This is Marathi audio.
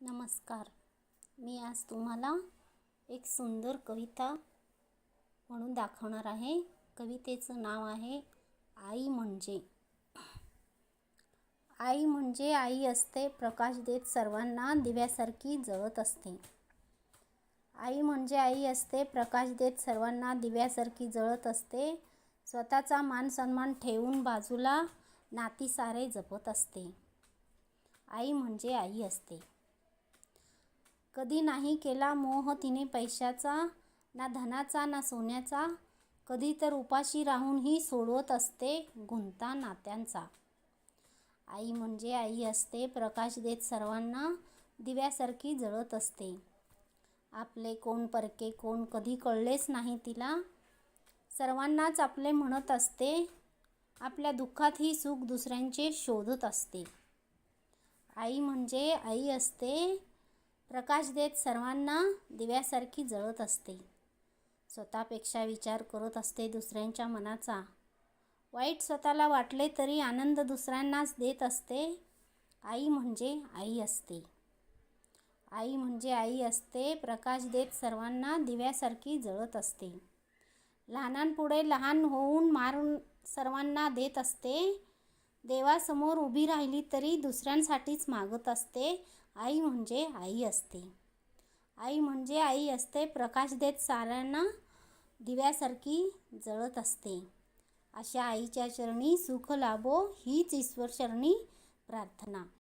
नमस्कार. मी आज तुम्हाला एक सुंदर कविता म्हणून दाखवणार आहे. कवितेचं नाव आहे आई म्हणजे. आई म्हणजे आई असते, प्रकाश देत सर्वांना दिव्यासारखी जळत असते. आई म्हणजे आई असते, प्रकाश देत सर्वांना दिव्यासारखी जळत असते. स्वतःचा मान सन्मान ठेवून बाजूला नाती सारे जपत असते. आई म्हणजे आई असते. कधी नाही केला मोह तिने पैशाचा, ना धनाचा ना सोन्याचा. कधी तर उपाशी राहूनही सोडवत असते गुंता नात्यांचा. आई म्हणजे आई असते, प्रकाश देत सर्वांना दिव्यासारखी जळत असते. आपले कोण परके कोण कधी कळलेच नाही तिला. सर्वांनाच आपले म्हणत असते, आपल्या दुःखातही सुख दुसऱ्यांचे शोधत असते. आई म्हणजे आई असते, प्रकाश देत सर्वांना दिव्यासारखी जळत असते. स्वतःपेक्षा विचार करत असते दुसऱ्यांच्या मनाचा. वाईट स्वतःला वाटले तरी आनंद दुसऱ्यांनाच देत असते. आई म्हणजे आई असते. आई म्हणजे आई असते, प्रकाश देत सर्वांना दिव्यासारखी जळत असते. लहानांपुढे लहान होऊन मारून सर्वांना देत असते. देवासमोर उभी राहिली तरी दुसऱ्यांसाठीच मागत असते. आई म्हणजे आई असते. आई म्हणजे आई असते, प्रकाश देत साऱ्यांना दिव्यासारखी जळत असते. अशा आईच्या चरणी सुख लाभो हीच ईश्वरचरणी प्रार्थना.